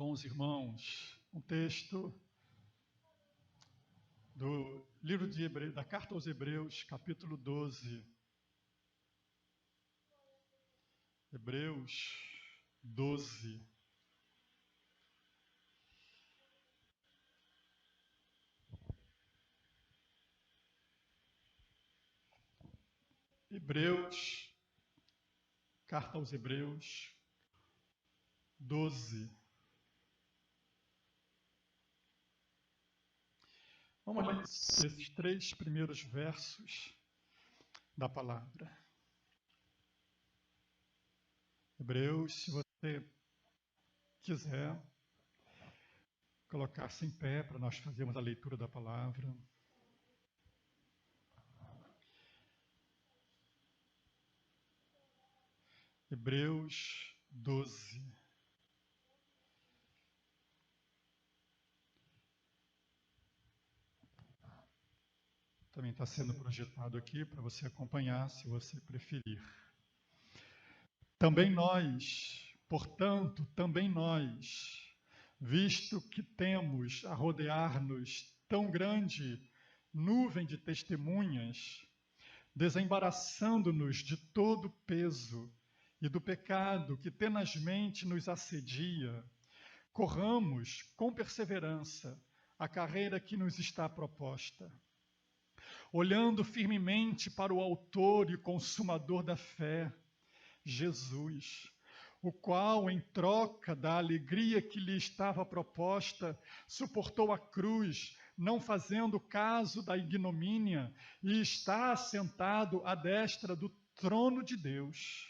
com os irmãos um texto do livro de Hebreus, da Carta aos Hebreus, capítulo 12. Hebreus 12. Hebreus, Carta aos Hebreus 12. Vamos ler esses 3 primeiros versos da palavra. Hebreus, se você quiser colocar-se em pé para nós fazermos a leitura da palavra. Hebreus 12. Também está sendo projetado aqui para você acompanhar, se você preferir. Também nós, portanto, visto que temos a rodear-nos tão grande nuvem de testemunhas, desembaraçando-nos de todo o peso e do pecado que tenazmente nos assedia, corramos com perseverança a carreira que nos está proposta, olhando firmemente para o autor e consumador da fé, Jesus, o qual, em troca da alegria que lhe estava proposta, suportou a cruz, não fazendo caso da ignomínia, e está assentado à destra do trono de Deus.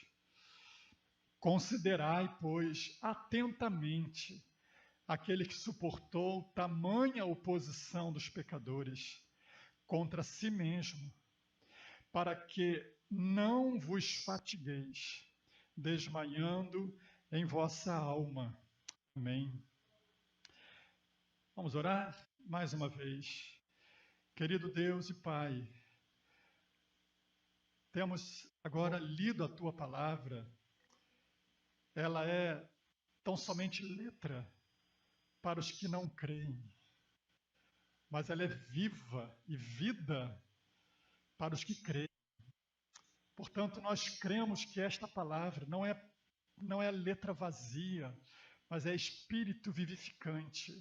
Considerai, pois, atentamente aquele que suportou tamanha oposição dos pecadores contra si mesmo, para que não vos fatigueis, desmaiando em vossa alma. Amém. Vamos orar mais uma vez. Querido Deus e Pai, temos agora lido a Tua palavra. Ela é tão somente letra para os que não creem, mas ela é viva e vida para os que creem. Portanto, nós cremos que esta palavra não é letra vazia, mas é espírito vivificante.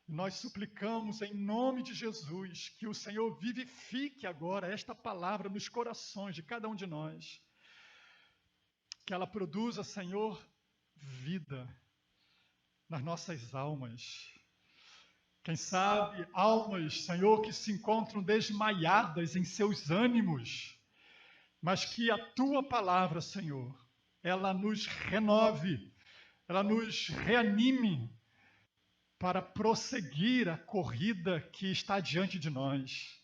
E nós suplicamos em nome de Jesus que o Senhor vivifique agora esta palavra nos corações de cada um de nós. Que ela produza, Senhor, vida nas nossas almas. Quem sabe almas, Senhor, que se encontram desmaiadas em seus ânimos, mas que a Tua palavra, Senhor, ela nos renove, ela nos reanime para prosseguir a corrida que está diante de nós.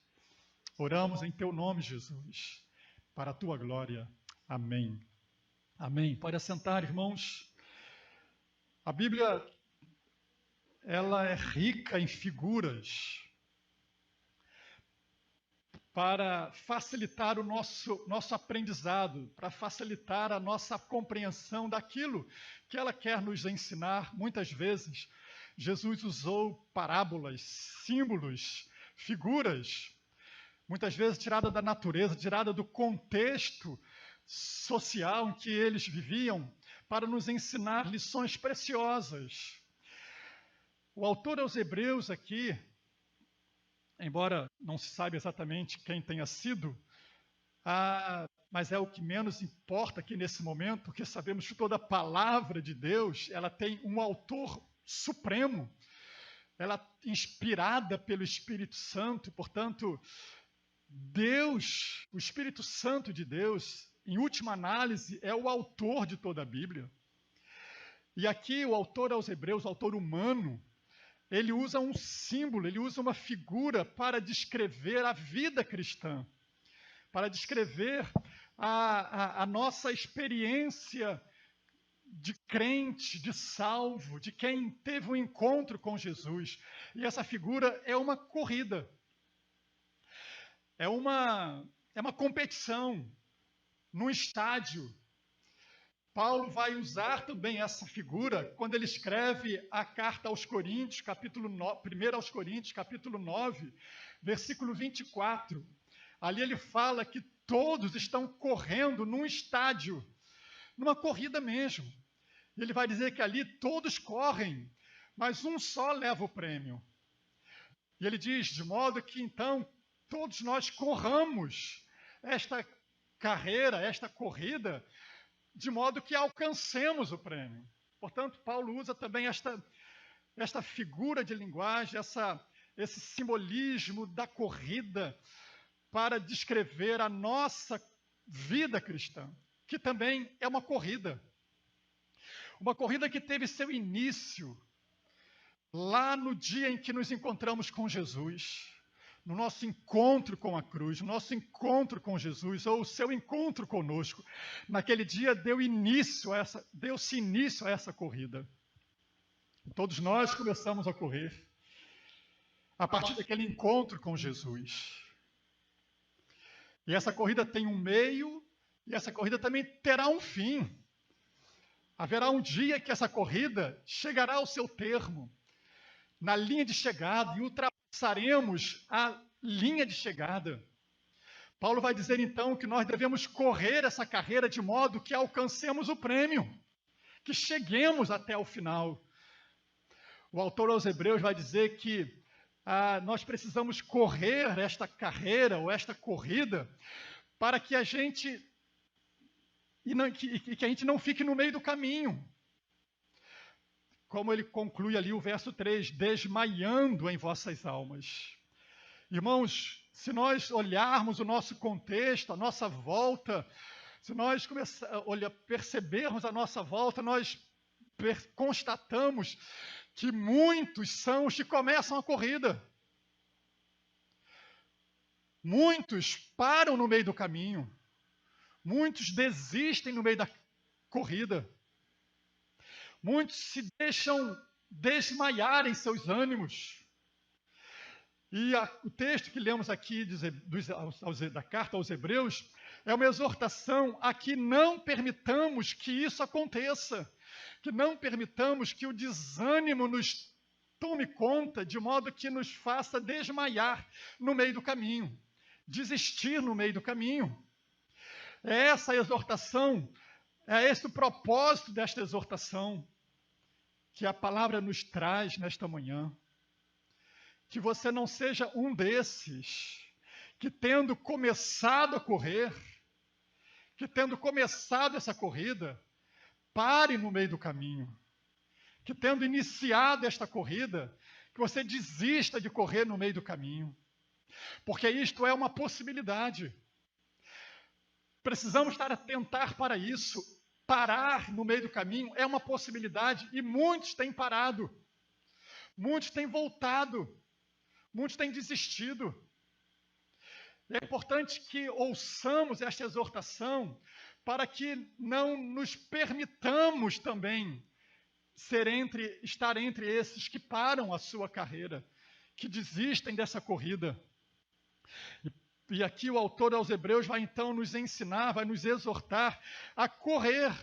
Oramos em Teu nome, Jesus, para a Tua glória. Amém. Amém. Pode assentar, irmãos. A Bíblia, ela é rica em figuras para facilitar o nosso aprendizado, para facilitar a nossa compreensão daquilo que ela quer nos ensinar. Muitas vezes, Jesus usou parábolas, símbolos, figuras, muitas vezes tirada da natureza, tirada do contexto social em que eles viviam, para nos ensinar lições preciosas. O autor aos Hebreus aqui, embora não se saiba exatamente quem tenha sido, mas é o que menos importa aqui nesse momento, porque sabemos que toda palavra de Deus, ela tem um autor supremo, ela é inspirada pelo Espírito Santo. Portanto, Deus, o Espírito Santo de Deus, em última análise, é o autor de toda a Bíblia. E aqui o autor aos Hebreus, o autor humano, ele usa um símbolo, ele usa uma figura para descrever a vida cristã, para descrever a nossa experiência de crente, de salvo, de quem teve um encontro com Jesus. E essa figura é uma corrida, é uma competição num estádio, Paulo vai usar também essa figura quando ele escreve a carta aos Coríntios, 1 aos Coríntios, capítulo 9, versículo 24. Ali ele fala que todos estão correndo num estádio, numa corrida mesmo. Ele vai dizer que ali todos correm, mas um só leva o prêmio. E ele diz, de modo que então todos nós corramos esta carreira, esta corrida, de modo que alcancemos o prêmio. Portanto, Paulo usa também esta figura de linguagem, esse simbolismo da corrida para descrever a nossa vida cristã, que também é uma corrida. Uma corrida que teve seu início lá no dia em que nos encontramos com Jesus, no nosso encontro com a cruz, no nosso encontro com Jesus, ou o seu encontro conosco. Naquele dia deu-se início a essa corrida. Todos nós começamos a correr a partir daquele encontro com Jesus. E essa corrida tem um meio, e essa corrida também terá um fim. Haverá um dia que essa corrida chegará ao seu termo, na linha de chegada, e ultrapassaremos a linha de chegada. Paulo vai dizer então que nós devemos correr essa carreira de modo que alcancemos o prêmio, que cheguemos até o final. O autor aos Hebreus vai dizer que nós precisamos correr esta carreira ou esta corrida para que a gente que a gente não fique no meio do caminho. Como ele conclui ali o verso 3, desmaiando em vossas almas. Irmãos, se nós olharmos o nosso contexto, a nossa volta, se nós percebermos a nossa volta, nós constatamos que muitos são os que começam a corrida. Muitos param no meio do caminho. Muitos desistem no meio da corrida. Muitos se deixam desmaiar em seus ânimos. E o texto que lemos aqui da carta aos Hebreus é uma exortação a que não permitamos que isso aconteça, que não permitamos que o desânimo nos tome conta, de modo que nos faça desmaiar no meio do caminho, desistir no meio do caminho. É essa exortação, é esse o propósito desta exortação que a palavra nos traz nesta manhã. Que você não seja um desses que, tendo começado a correr, que tendo começado essa corrida, pare no meio do caminho. Que tendo iniciado esta corrida, que você desista de correr no meio do caminho. Porque isto é uma possibilidade. Precisamos estar atentar para isso. Parar no meio do caminho é uma possibilidade e muitos têm parado. Muitos têm voltado. Muitos têm desistido. É importante que ouçamos esta exortação para que não nos permitamos também estar entre esses que param a sua carreira, que desistem dessa corrida. E aqui o autor aos Hebreus vai então nos ensinar, vai nos exortar a correr,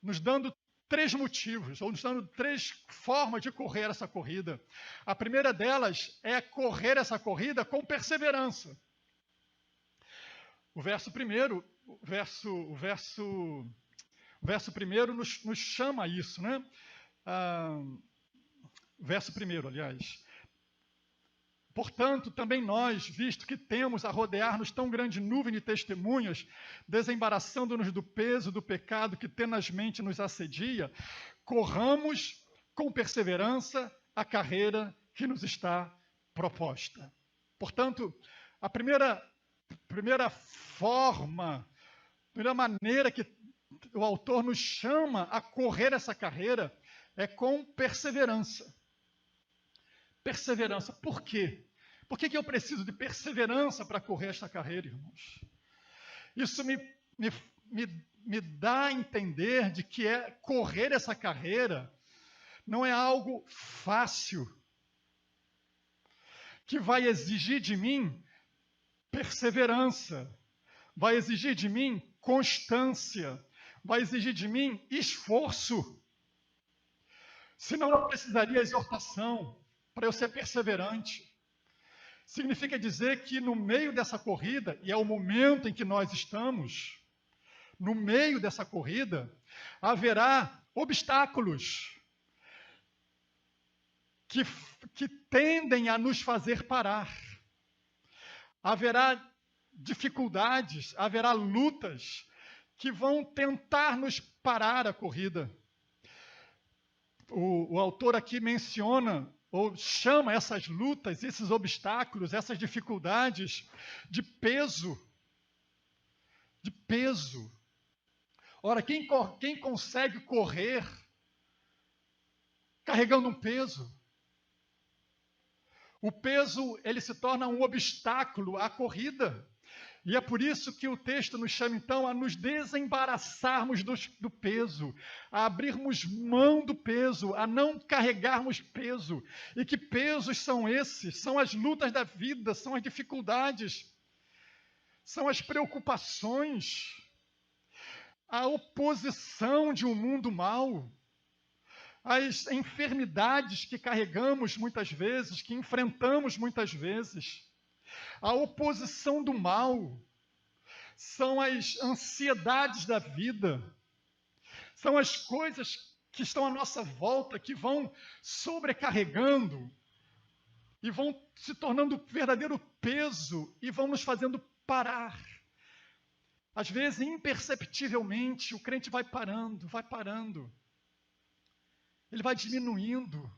nos dando 3 motivos, ou nos dando 3 formas de correr essa corrida. A primeira delas é correr essa corrida com perseverança. O verso primeiro nos chama a isso, né? Verso primeiro, aliás. Portanto, também nós, visto que temos a rodear-nos tão grande nuvem de testemunhas, desembaraçando-nos do peso do pecado que tenazmente nos assedia, corramos com perseverança a carreira que nos está proposta. Portanto, a primeira maneira que o autor nos chama a correr essa carreira é com perseverança. Perseverança. Por quê? Por que eu preciso de perseverança para correr esta carreira, irmãos? Isso me dá a entender de que correr essa carreira não é algo fácil, que vai exigir de mim perseverança, vai exigir de mim constância, vai exigir de mim esforço. Senão eu precisaria exortação para eu ser perseverante. Significa dizer que no meio dessa corrida, e é o momento em que nós estamos, no meio dessa corrida, haverá obstáculos que tendem a nos fazer parar. Haverá dificuldades, haverá lutas que vão tentar nos parar a corrida. O autor aqui menciona, ou chama essas lutas, esses obstáculos, essas dificuldades de peso. De peso. Ora, quem consegue correr carregando um peso? O peso, ele se torna um obstáculo à corrida. E é por isso que o texto nos chama, então, a nos desembaraçarmos do peso, a abrirmos mão do peso, a não carregarmos peso. E que pesos são esses? São as lutas da vida, são as dificuldades, são as preocupações, a oposição de um mundo mau, as enfermidades que carregamos muitas vezes, que enfrentamos muitas vezes, a oposição do mal, são as ansiedades da vida, são as coisas que estão à nossa volta, que vão sobrecarregando e vão se tornando verdadeiro peso e vão nos fazendo parar. Às vezes, imperceptivelmente, o crente vai parando, ele vai diminuindo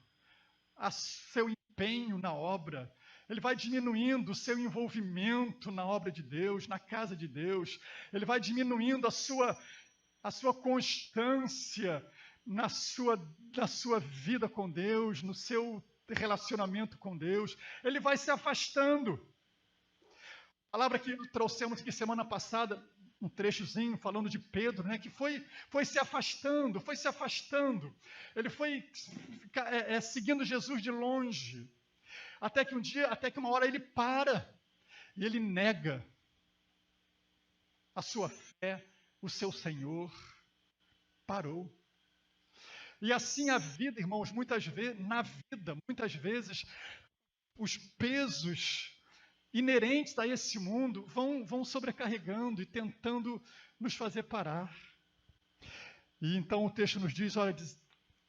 seu empenho na obra, ele vai diminuindo o seu envolvimento na obra de Deus, na casa de Deus, ele vai diminuindo a sua constância na sua vida com Deus, no seu relacionamento com Deus, ele vai se afastando. A palavra que trouxemos aqui semana passada, um trechozinho falando de Pedro, né, que foi se afastando, ele foi seguindo Jesus de longe, até que uma hora ele para, e ele nega a sua fé, o seu Senhor, parou. E assim a vida, irmãos, muitas vezes, os pesos inerentes a esse mundo vão sobrecarregando e tentando nos fazer parar. E então o texto nos diz, olha,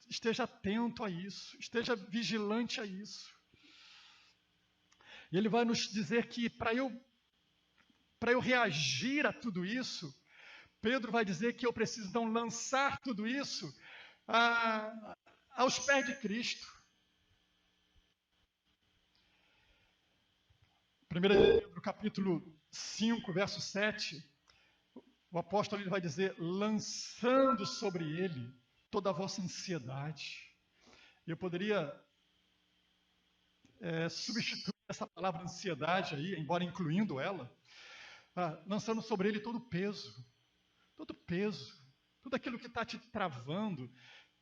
esteja atento a isso, esteja vigilante a isso. E ele vai nos dizer que para eu reagir a tudo isso, Pedro vai dizer que eu preciso então lançar tudo isso aos pés de Cristo. 1 Pedro capítulo 5, verso 7, o apóstolo ele vai dizer, lançando sobre ele toda a vossa ansiedade. Eu poderia substituir essa palavra ansiedade aí, embora incluindo ela, lançando sobre ele todo peso, tudo aquilo que está te travando,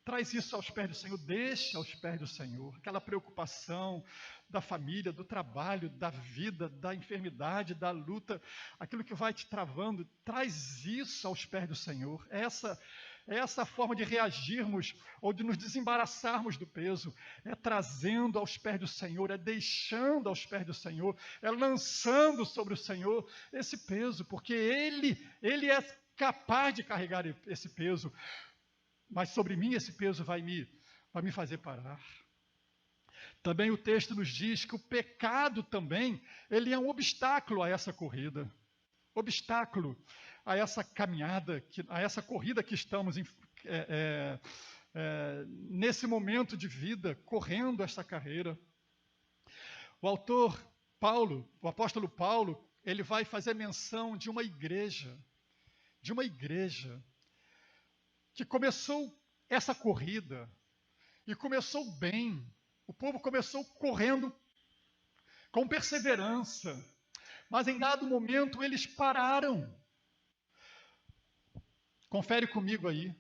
traz isso aos pés do Senhor, deixa aos pés do Senhor, aquela preocupação da família, do trabalho, da vida, da enfermidade, da luta, aquilo que vai te travando, traz isso aos pés do Senhor. É essa a forma de reagirmos ou de nos desembaraçarmos do peso, é trazendo aos pés do Senhor, é deixando aos pés do Senhor, é lançando sobre o Senhor esse peso, porque Ele é capaz de carregar esse peso, mas sobre mim esse peso vai me fazer parar. Também o texto nos diz que o pecado também, ele é um obstáculo a essa corrida, obstáculo a essa caminhada, a essa corrida que estamos nesse momento de vida, correndo essa carreira. O apóstolo Paulo, ele vai fazer menção de uma igreja que começou essa corrida e começou bem. O povo começou correndo com perseverança, mas em dado momento eles pararam. Confere comigo aí.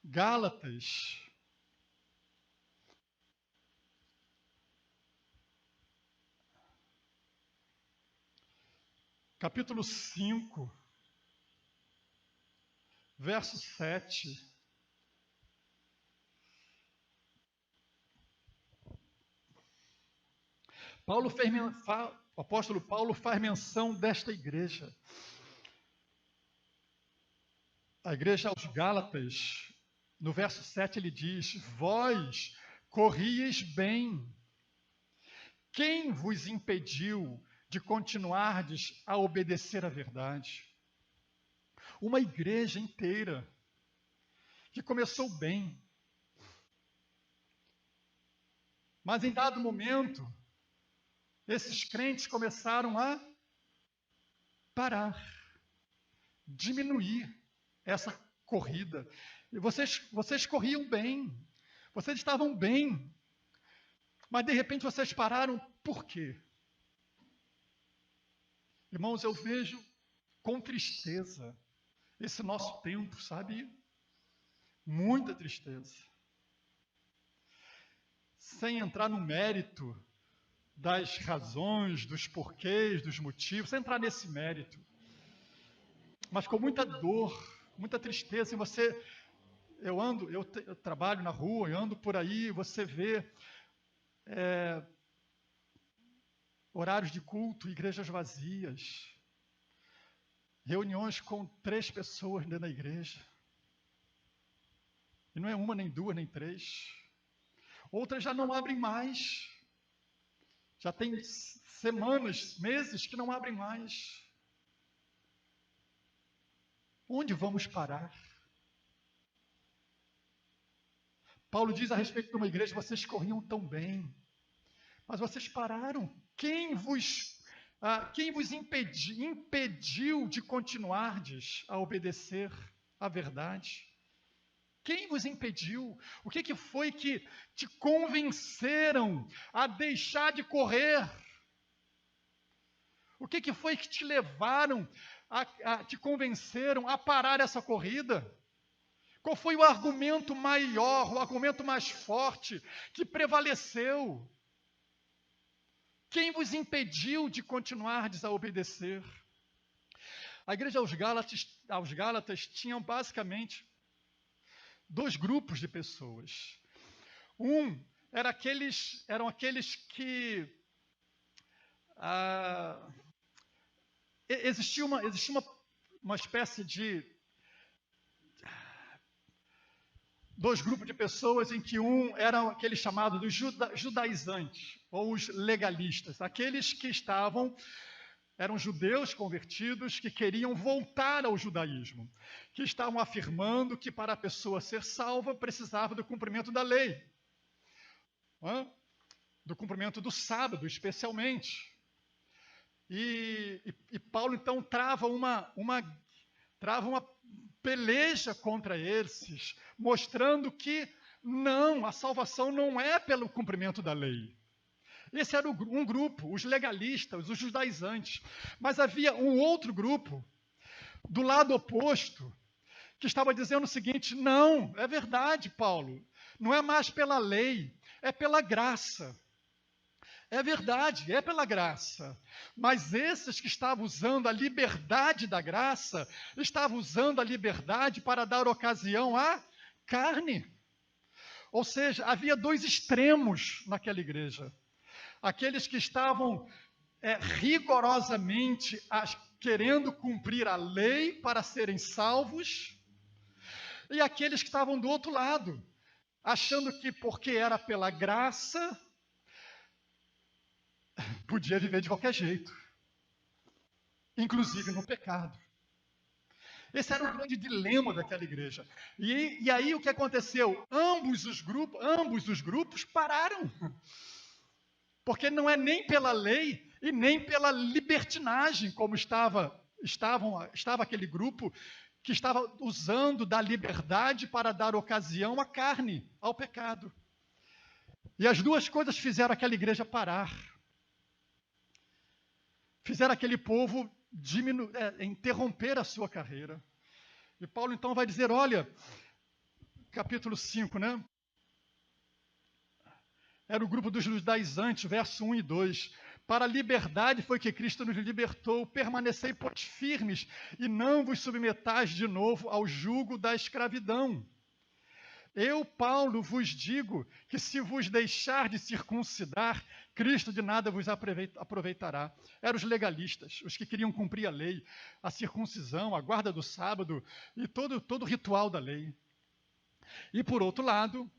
Gálatas. Capítulo 5. verso 7. O apóstolo Paulo faz menção desta igreja. A igreja aos Gálatas, no verso 7 ele diz: vós corrieis bem. Quem vos impediu de continuardes a obedecer à verdade? Uma igreja inteira que começou bem, mas em dado momento, esses crentes começaram a parar, diminuir essa corrida. E vocês corriam bem, vocês estavam bem, mas de repente vocês pararam, por quê? Irmãos, eu vejo com tristeza esse nosso tempo, sabe? Muita tristeza. Sem entrar no mérito das razões, dos porquês, dos motivos, sem entrar nesse mérito. Mas com muita dor, muita tristeza. E eu trabalho na rua, eu ando por aí, você vê horários de culto, igrejas vazias, reuniões com 3 pessoas dentro da igreja. E não é uma, nem 2, nem 3. Outras já não abrem mais. Já tem semanas, meses que não abrem mais. Onde vamos parar? Paulo diz a respeito de uma igreja: vocês corriam tão bem, mas vocês pararam. Quem vos impediu de continuardes a obedecer à verdade? Quem vos impediu? O que foi que te convenceram a deixar de correr? O que foi que te levaram, te convenceram a parar essa corrida? Qual foi o argumento maior, o argumento mais forte que prevaleceu? Quem vos impediu de continuardes a obedecer? A igreja aos Gálatas tinham basicamente 2 grupos de pessoas. Eram aqueles que existia uma espécie de 2 grupos de pessoas em que eram aqueles chamados dos judaizantes, ou os legalistas, aqueles que eram judeus convertidos que queriam voltar ao judaísmo, que estavam afirmando que para a pessoa ser salva precisava do cumprimento da lei, do cumprimento do sábado especialmente. E Paulo então trava uma peleja contra esses, mostrando que não, a salvação não é pelo cumprimento da lei. Esse era um grupo, os legalistas, os judaizantes. Mas havia um outro grupo, do lado oposto, que estava dizendo o seguinte: não, é verdade, Paulo, não é mais pela lei, é pela graça. É verdade, é pela graça. Mas esses que estavam usando a liberdade da graça, estavam usando a liberdade para dar ocasião à carne. Ou seja, havia 2 extremos naquela igreja. Aqueles que estavam rigorosamente querendo cumprir a lei para serem salvos, e aqueles que estavam do outro lado, achando que porque era pela graça, podia viver de qualquer jeito, inclusive no pecado. Esse era o grande dilema daquela igreja. E aí o que aconteceu? Ambos os grupos pararam. Porque não é nem pela lei e nem pela libertinagem, como estava aquele grupo que estava usando da liberdade para dar ocasião à carne, ao pecado. E as 2 coisas fizeram aquela igreja parar. Fizeram aquele povo interromper a sua carreira. E Paulo então vai dizer, olha, capítulo 5, Era o grupo dos judaizantes, verso 1 e 2. Para a liberdade foi que Cristo nos libertou. Permanecei, pois, firmes, e não vos submetais de novo ao jugo da escravidão. Eu, Paulo, vos digo que se vos deixar de circuncidar, Cristo de nada vos aproveitará. Eram os legalistas, os que queriam cumprir a lei, a circuncisão, a guarda do sábado e todo o ritual da lei. E, por outro lado,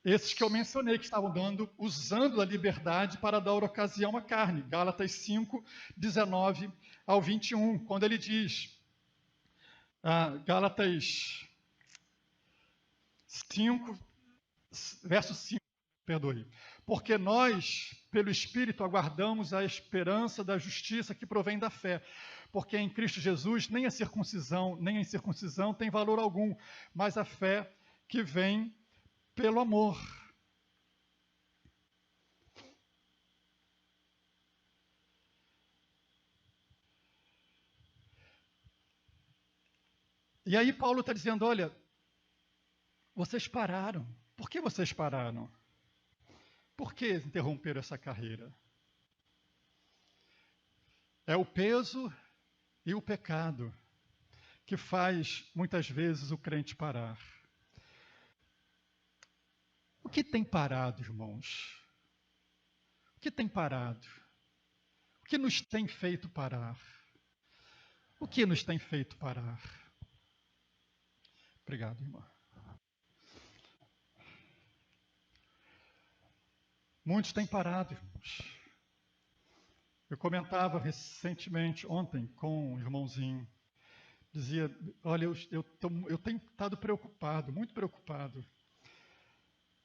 esses que eu mencionei, que estavam usando a liberdade para dar ocasião à carne. Gálatas 5, 19 ao 21, quando ele diz, Gálatas 5, verso 5, perdoe. Porque nós, pelo Espírito, aguardamos a esperança da justiça que provém da fé. Porque em Cristo Jesus nem a circuncisão, nem a incircuncisão tem valor algum, mas a fé que vem pelo amor. E aí Paulo está dizendo, olha, vocês pararam. Por que vocês pararam? Por que interromperam essa carreira? É o peso e o pecado que faz, muitas vezes, o crente parar. O que tem parado, irmãos? O que tem parado? O que nos tem feito parar? O que nos tem feito parar? Obrigado, irmã. Muitos têm parado, irmãos. Eu comentava recentemente, ontem, com um irmãozinho, dizia, olha, eu tenho estado preocupado, muito preocupado.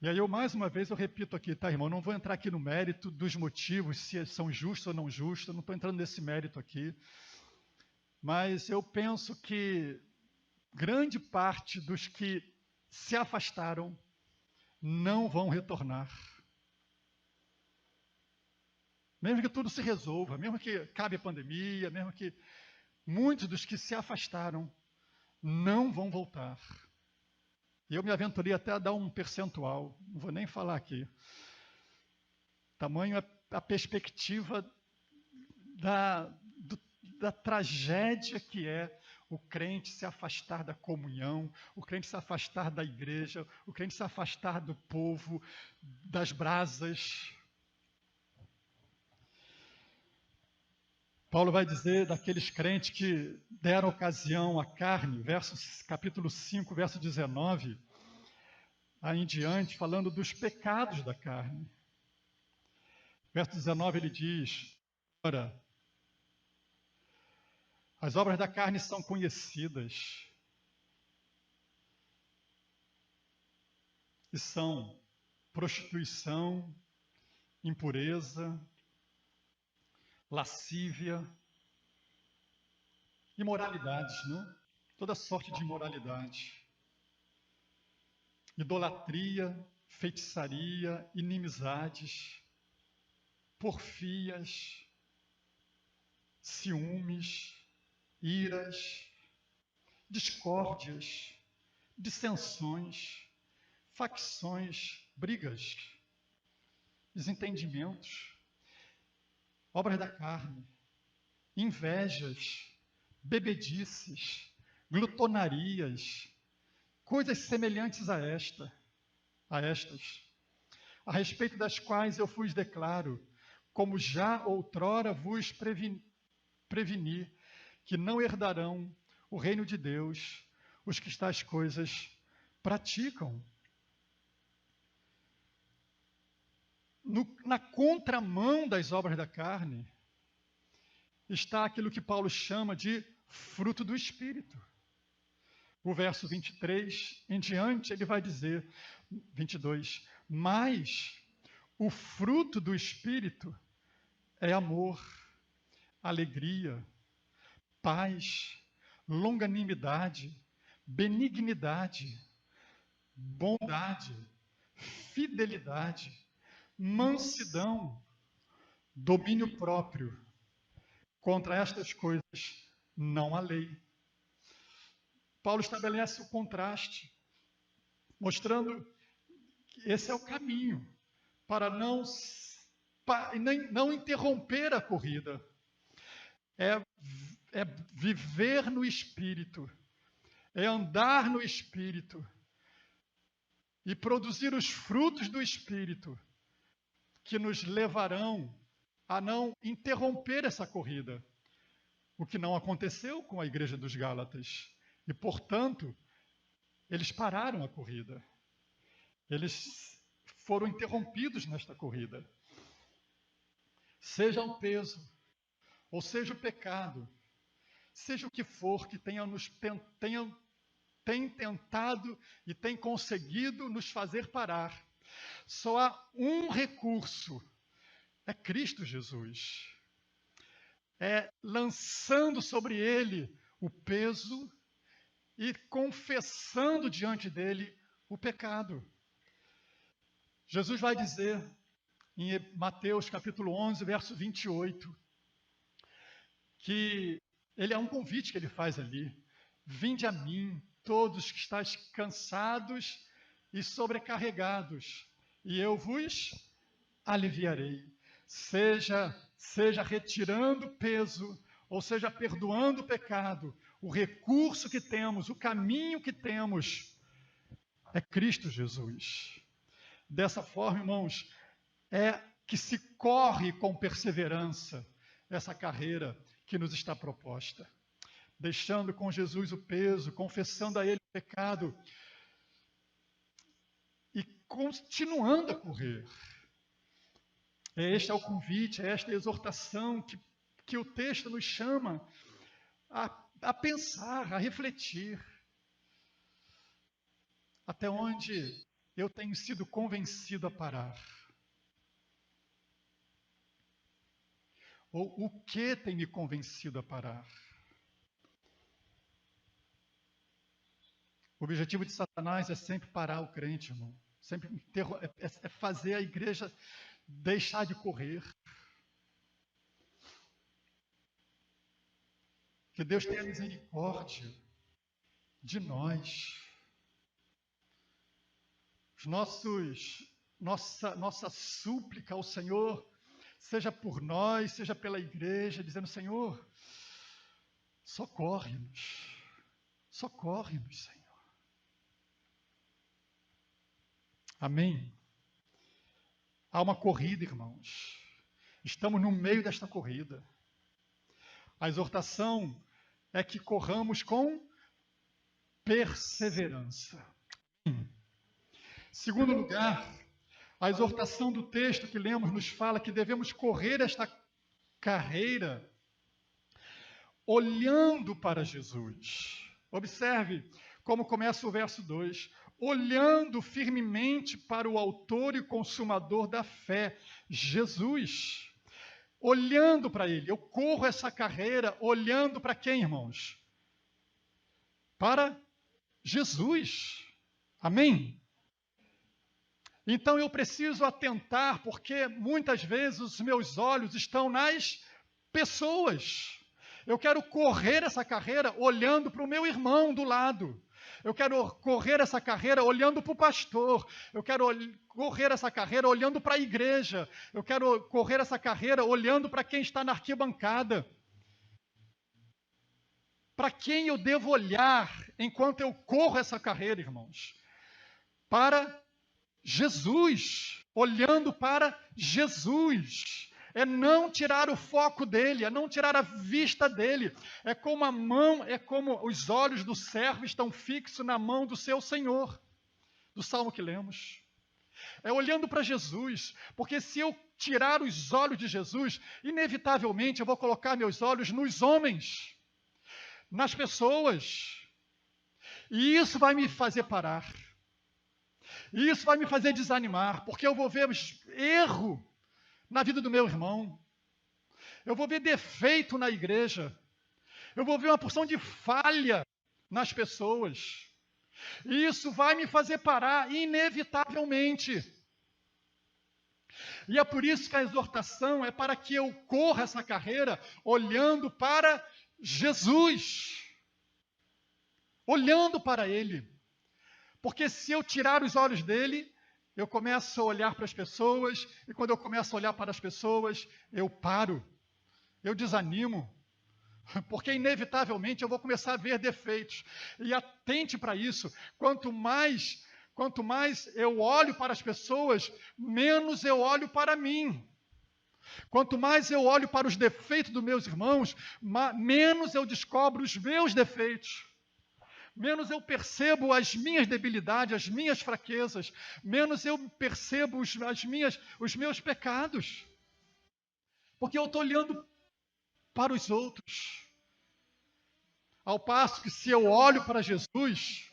E aí mais uma vez, eu repito aqui, tá, irmão, não vou entrar aqui no mérito dos motivos, se são justos ou não justos, não estou entrando nesse mérito aqui, mas eu penso que grande parte dos que se afastaram não vão retornar. Mesmo que tudo se resolva, mesmo que acabe a pandemia, mesmo que muitos dos que se afastaram não vão voltar. E eu me aventurei até a dar um percentual, não vou nem falar aqui. Tamanho a perspectiva da tragédia que é o crente se afastar da comunhão, o crente se afastar da igreja, o crente se afastar do povo, das brasas. Paulo vai dizer daqueles crentes que deram ocasião à carne, capítulo 5, verso 19, aí em diante, falando dos pecados da carne. Verso 19 ele diz, ora, as obras da carne são conhecidas e são prostituição, impureza, lascívia, imoralidades, né? Toda sorte de imoralidade. Idolatria, feitiçaria, inimizades, porfias, ciúmes, iras, discórdias, dissensões, facções, brigas, desentendimentos, obras da carne, invejas, bebedices, glutonarias, coisas semelhantes a estas, a respeito das quais eu vos declaro, como já outrora vos preveni, que não herdarão o reino de Deus os que tais coisas praticam. Na contramão das obras da carne, está aquilo que Paulo chama de fruto do Espírito. O verso 23 em diante, ele vai dizer, 22, mas o fruto do Espírito é amor, alegria, paz, longanimidade, benignidade, bondade, fidelidade, mansidão, domínio próprio. Contra estas coisas não há lei. Paulo estabelece o contraste, mostrando que esse é o caminho para não não interromper a corrida. É viver no Espírito, é andar no Espírito e produzir os frutos do Espírito que nos levarão a não interromper essa corrida. O que não aconteceu com a igreja dos Gálatas. E, portanto, eles pararam a corrida. Eles foram interrompidos nesta corrida. Seja o peso, ou seja o pecado, seja o que for que tem tentado e tem conseguido nos fazer parar. Só há um recurso, é Cristo Jesus. É lançando sobre ele o peso e confessando diante dele o pecado. Jesus vai dizer em Mateus capítulo 11, verso 28, que ele é um convite que ele faz ali. Vinde a mim, todos que estáis cansados e sobrecarregados, e eu vos aliviarei. Seja retirando peso, ou seja, perdoando o pecado, o recurso que temos, o caminho que temos, é Cristo Jesus. Dessa forma, irmãos, é que se corre com perseverança essa carreira que nos está proposta. Deixando com Jesus o peso, confessando a Ele o pecado e continuando a correr. Este é o convite, é esta exortação que o texto nos chama a pensar, a refletir. Até onde eu tenho sido convencido a parar? Ou o que tem me convencido a parar? O objetivo de Satanás é sempre parar o crente, irmão. Sempre é fazer a igreja deixar de correr. Que Deus tenha misericórdia de nós. Nossa súplica ao Senhor, seja por nós, seja pela igreja, dizendo: Senhor, socorre-nos, Senhor. Amém? Há uma corrida, irmãos. Estamos no meio desta corrida. A exortação é que corramos com perseverança. Segundo lugar, a exortação do texto que lemos nos fala que devemos correr esta carreira olhando para Jesus. Observe como começa o verso 2. Olhando firmemente para o autor e consumador da fé, Jesus. Olhando para Ele. Eu corro essa carreira olhando para quem, irmãos? Para Jesus. Amém? Então eu preciso atentar, porque muitas vezes os meus olhos estão nas pessoas. Eu quero correr essa carreira olhando para o meu irmão do lado. Eu quero correr essa carreira olhando para o pastor. Eu quero correr essa carreira olhando para a igreja. Eu quero correr essa carreira olhando para quem está na arquibancada. Para quem eu devo olhar enquanto eu corro essa carreira, irmãos? Para Jesus, olhando para Jesus. É não tirar o foco dele, é não tirar a vista dele. É como os olhos do servo estão fixos na mão do seu Senhor. Do salmo que lemos. É olhando para Jesus, porque se eu tirar os olhos de Jesus, inevitavelmente eu vou colocar meus olhos nos homens, nas pessoas. E isso vai me fazer parar. E isso vai me fazer desanimar, porque eu vou ver erro na vida do meu irmão. Eu vou ver defeito na igreja. Eu vou ver uma porção de falha nas pessoas. E isso vai me fazer parar, inevitavelmente. E é por isso que a exortação é para que eu corra essa carreira olhando para Jesus. Olhando para Ele. Porque se eu tirar os olhos dele, eu começo a olhar para as pessoas, e quando eu começo a olhar para as pessoas, eu paro, eu desanimo, porque inevitavelmente eu vou começar a ver defeitos. E atente para isso, quanto mais eu olho para as pessoas, menos eu olho para mim. Quanto mais eu olho para os defeitos dos meus irmãos, menos eu descubro os meus defeitos. Menos eu percebo as minhas debilidades, as minhas fraquezas, menos eu percebo os meus pecados. Porque eu estou olhando para os outros. Ao passo que se eu olho para Jesus,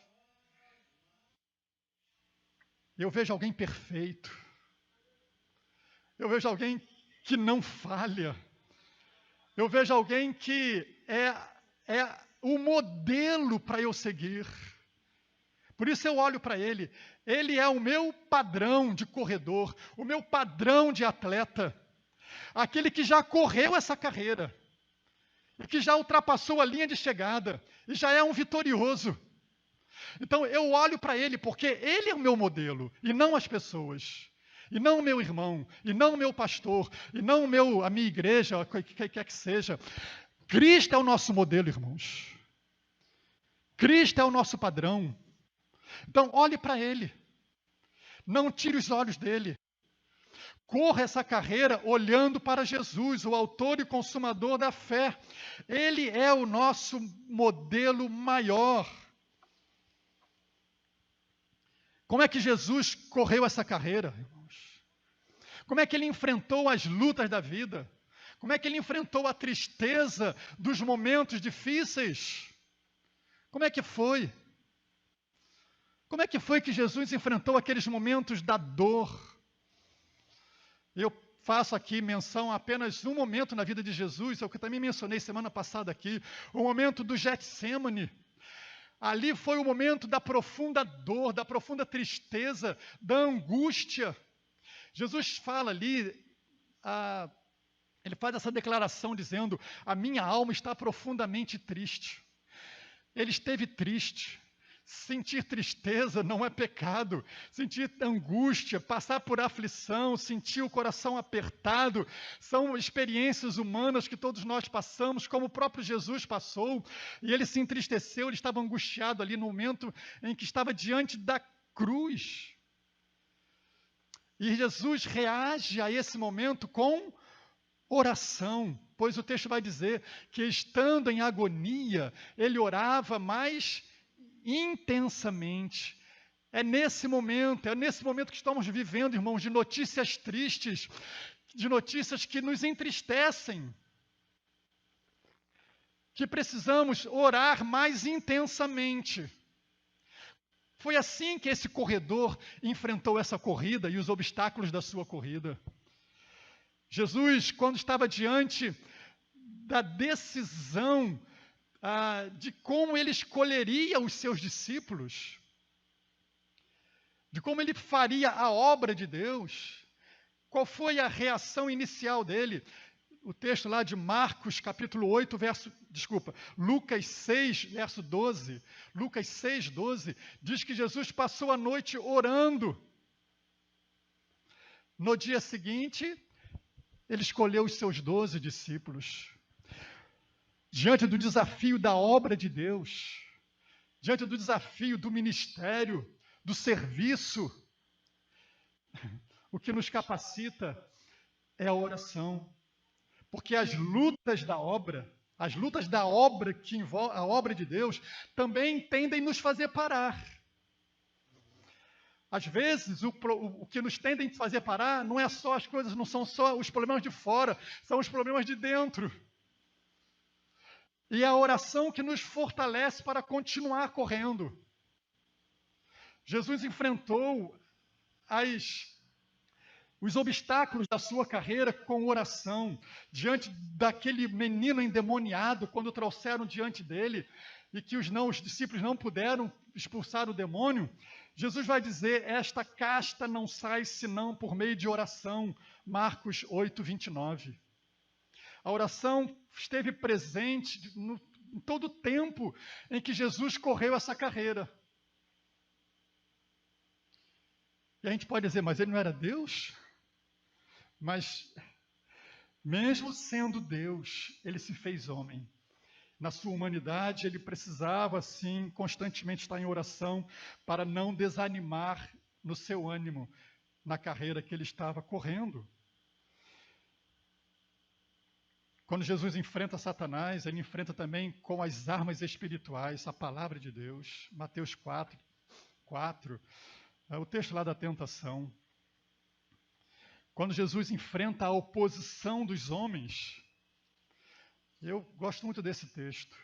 eu vejo alguém perfeito. Eu vejo alguém que não falha. Eu vejo alguém que é o modelo para eu seguir. Por isso eu olho para ele. Ele é o meu padrão de corredor, o meu padrão de atleta. Aquele que já correu essa carreira, e que já ultrapassou a linha de chegada, e já é um vitorioso. Então eu olho para ele, porque ele é o meu modelo, e não as pessoas. E não o meu irmão, e não o meu pastor, e não a minha igreja, o que quer que seja. Cristo é o nosso modelo, irmãos. Cristo é o nosso padrão. Então, olhe para Ele. Não tire os olhos dele. Corra essa carreira olhando para Jesus, o autor e consumador da fé. Ele é o nosso modelo maior. Como é que Jesus correu essa carreira, irmãos? Como é que ele enfrentou as lutas da vida? Como é que ele enfrentou a tristeza dos momentos difíceis? Como é que foi? Como é que foi que Jesus enfrentou aqueles momentos da dor? Eu faço aqui menção a apenas um momento na vida de Jesus, é o que eu também mencionei semana passada aqui, o momento do Getsêmani. Ali foi o momento da profunda dor, da profunda tristeza, da angústia. Jesus fala ali, ele faz essa declaração dizendo: a minha alma está profundamente triste. Ele esteve triste. Sentir tristeza não é pecado. Sentir angústia, passar por aflição, sentir o coração apertado, são experiências humanas que todos nós passamos, como o próprio Jesus passou. E ele se entristeceu, ele estava angustiado ali no momento em que estava diante da cruz. E Jesus reage a esse momento com oração, pois o texto vai dizer que, estando em agonia, ele orava mais intensamente. É nesse momento que estamos vivendo, irmãos, de notícias tristes, de notícias que nos entristecem, que precisamos orar mais intensamente. Foi assim que esse corredor enfrentou essa corrida e os obstáculos da sua corrida. Jesus, quando estava diante da decisão de como ele escolheria os seus discípulos, de como ele faria a obra de Deus, qual foi a reação inicial dele? O texto lá de Marcos, capítulo 8, Lucas 6, verso 12. Lucas 6, 12, diz que Jesus passou a noite orando. No dia seguinte, ele escolheu os seus 12 discípulos. Diante do desafio da obra de Deus, diante do desafio do ministério, do serviço, o que nos capacita é a oração. Porque as lutas da obra que envolvem a obra de Deus, também tendem a nos fazer parar. Às vezes, o que nos tendem a fazer parar não é só as coisas, não são só os problemas de fora, são os problemas de dentro. E é a oração que nos fortalece para continuar correndo. Jesus enfrentou os obstáculos da sua carreira com oração. Diante daquele menino endemoniado, quando trouxeram diante dele, e que os discípulos não puderam expulsar o demônio, Jesus vai dizer: esta casta não sai senão por meio de oração. Marcos 8, 29. A oração esteve presente em todo o tempo em que Jesus correu essa carreira. E a gente pode dizer, mas ele não era Deus? Mas, mesmo sendo Deus, ele se fez homem. Na sua humanidade, ele precisava, assim, constantemente estar em oração para não desanimar no seu ânimo, na carreira que ele estava correndo. Quando Jesus enfrenta Satanás, ele enfrenta também com as armas espirituais, a palavra de Deus. Mateus 4, é o texto lá da tentação. Quando Jesus enfrenta a oposição dos homens, eu gosto muito desse texto.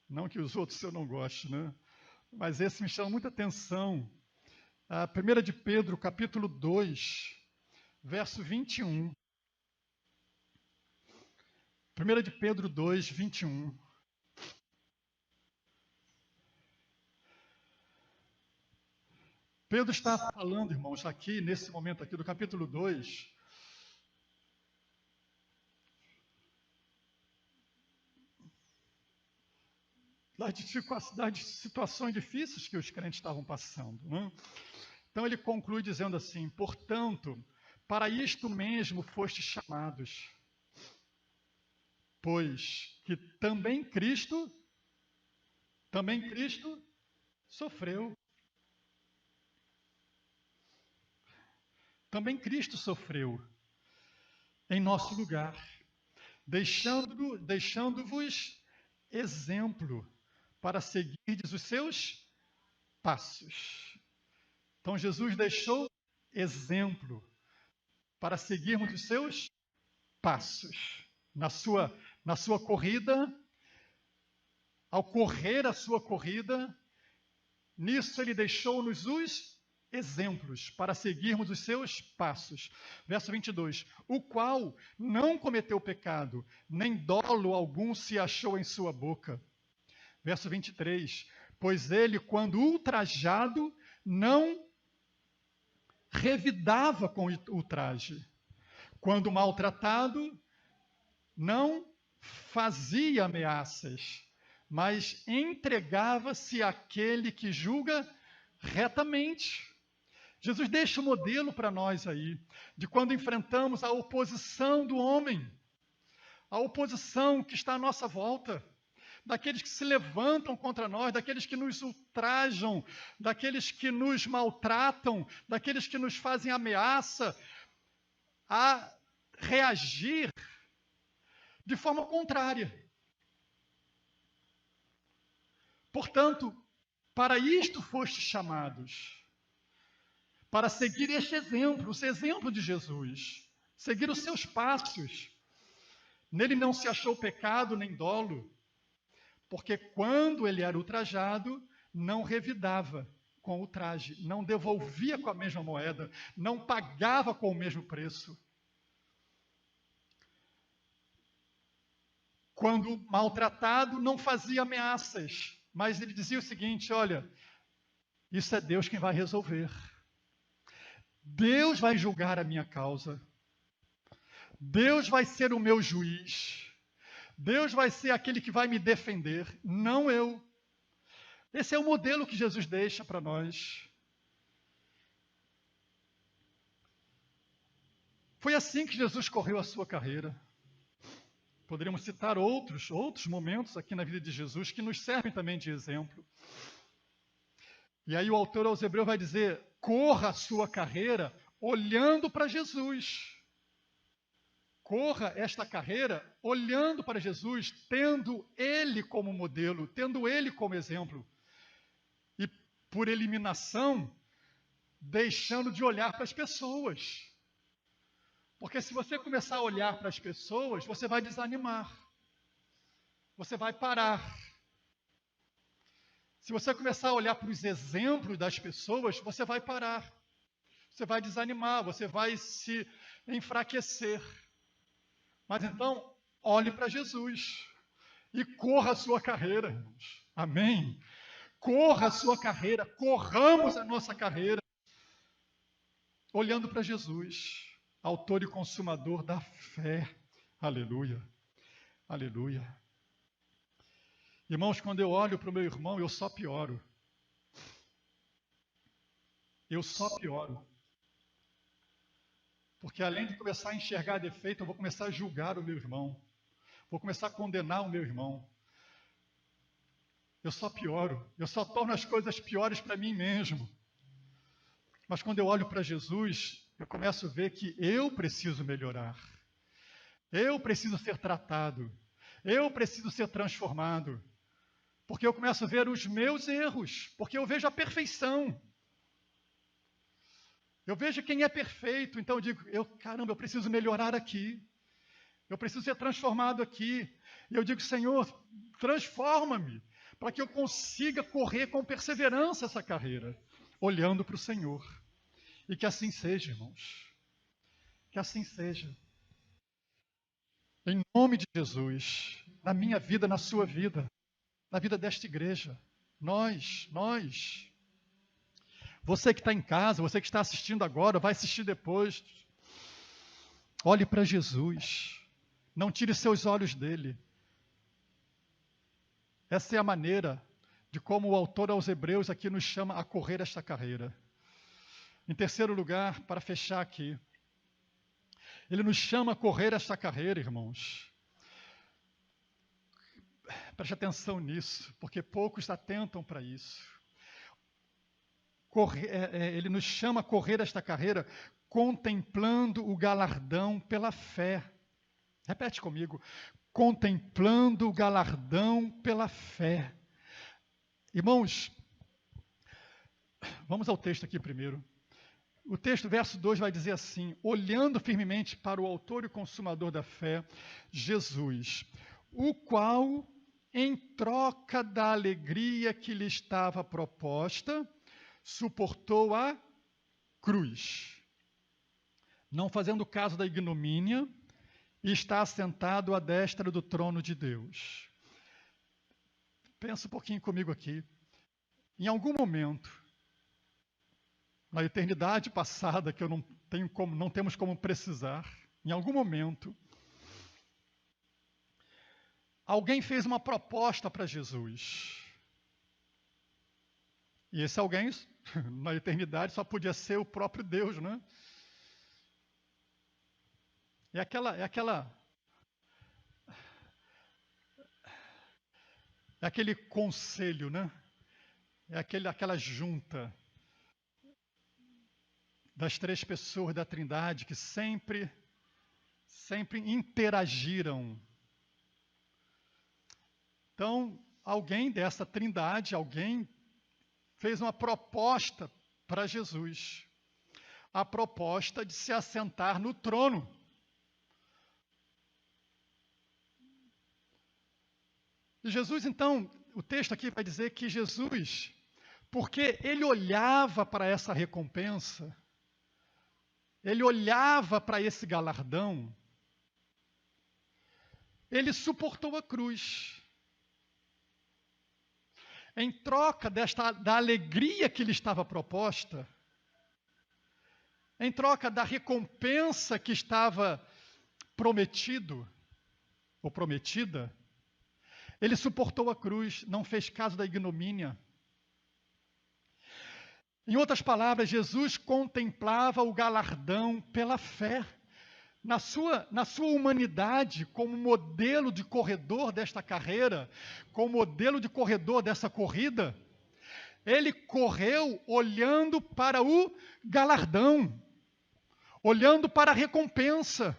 Não que os outros eu não goste, né? Mas esse me chama muita atenção. A 1 de Pedro, capítulo 2, verso 21. 1 de Pedro 2, 21. Pedro está falando, irmãos, aqui, nesse momento aqui do capítulo 2, das situações difíceis que os crentes estavam passando, né? Então ele conclui dizendo assim: portanto, para isto mesmo fostes chamados, pois que também Cristo sofreu. Também Cristo sofreu em nosso lugar, deixando-vos exemplo para seguirdes os seus passos. Então Jesus deixou exemplo para seguirmos os seus passos. Na sua corrida, ao correr a sua corrida, nisso ele deixou-nos os exemplos para seguirmos os seus passos. Verso 22. O qual não cometeu pecado, nem dolo algum se achou em sua boca. Verso 23. Pois ele, quando ultrajado, não revidava com ultraje. Quando maltratado, não fazia ameaças, mas entregava-se àquele que julga retamente. Jesus deixa o modelo para nós aí, de quando enfrentamos a oposição do homem, a oposição que está à nossa volta, daqueles que se levantam contra nós, daqueles que nos ultrajam, daqueles que nos maltratam, daqueles que nos fazem ameaça, a reagir de forma contrária. Portanto, para isto fostes chamados, para seguir este exemplo, o exemplo de Jesus, seguir os seus passos. Nele não se achou pecado nem dolo, porque quando ele era ultrajado, não revidava com ultraje, não devolvia com a mesma moeda, não pagava com o mesmo preço. Quando maltratado, não fazia ameaças, mas ele dizia o seguinte: olha, isso é Deus quem vai resolver. Deus vai julgar a minha causa. Deus vai ser o meu juiz. Deus vai ser aquele que vai me defender, não eu. Esse é o modelo que Jesus deixa para nós. Foi assim que Jesus correu a sua carreira. Poderíamos citar outros momentos aqui na vida de Jesus que nos servem também de exemplo. E aí o autor aos Hebreus vai dizer: corra a sua carreira olhando para Jesus. Corra esta carreira olhando para Jesus, tendo Ele como modelo, tendo Ele como exemplo. E, por eliminação, deixando de olhar para as pessoas. Porque se você começar a olhar para as pessoas, você vai desanimar. Você vai parar. Se você começar a olhar para os exemplos das pessoas, você vai parar. Você vai desanimar, você vai se enfraquecer. Mas então, olhe para Jesus e corra a sua carreira, irmãos. Amém? Corra a sua carreira, corramos a nossa carreira, olhando para Jesus, autor e consumador da fé. Aleluia, aleluia. Irmãos, quando eu olho para o meu irmão, eu só pioro. eu só pioro. Porque além de começar a enxergar defeito, eu vou começar a julgar o meu irmão. Vou começar a condenar o meu irmão. Eu só pioro. Eu só torno as coisas piores para mim mesmo. Mas quando eu olho para Jesus, eu começo a ver que eu preciso melhorar. Eu preciso ser tratado. Eu preciso ser transformado. Porque eu começo a ver os meus erros. Porque eu vejo a perfeição. Eu vejo quem é perfeito. Então eu digo, caramba, eu preciso melhorar aqui. Eu preciso ser transformado aqui. E eu digo, Senhor, transforma-me. Para que eu consiga correr com perseverança essa carreira. Olhando para o Senhor. E que assim seja, irmãos. Que assim seja. Em nome de Jesus, na minha vida, na sua vida, na vida desta igreja, nós, você que está em casa, você que está assistindo agora, vai assistir depois, olhe para Jesus, não tire seus olhos dele. Essa é a maneira de como o autor aos Hebreus aqui nos chama a correr esta carreira. Em terceiro lugar, para fechar aqui, ele nos chama a correr esta carreira, irmãos. Preste atenção nisso, porque poucos atentam para isso. Ele nos chama a correr esta carreira contemplando o galardão pela fé. Repete comigo. Contemplando o galardão pela fé. Irmãos, vamos ao texto aqui primeiro. O texto, verso 2, vai dizer assim: olhando firmemente para o autor e consumador da fé, Jesus, o qual, em troca da alegria que lhe estava proposta, suportou a cruz, não fazendo caso da ignomínia, e está assentado à destra do trono de Deus. Pensa um pouquinho comigo aqui. Em algum momento, na eternidade passada, que eu não temos como precisar, em algum momento, alguém fez uma proposta para Jesus. E esse alguém, na eternidade, só podia ser o próprio Deus, né? É aquele conselho, né? É aquela junta das três pessoas da Trindade que sempre interagiram. Então, alguém dessa Trindade, alguém fez uma proposta para Jesus. A proposta de se assentar no trono. E Jesus, então, o texto aqui vai dizer que Jesus, porque ele olhava para essa recompensa, ele olhava para esse galardão, ele suportou a cruz. Em troca da alegria que lhe estava proposta, em troca da recompensa que estava prometido, ou prometida, ele suportou a cruz, não fez caso da ignomínia. Em outras palavras, Jesus contemplava o galardão pela fé. Na sua humanidade, como modelo de corredor desta carreira, como modelo de corredor dessa corrida, ele correu olhando para o galardão, olhando para a recompensa.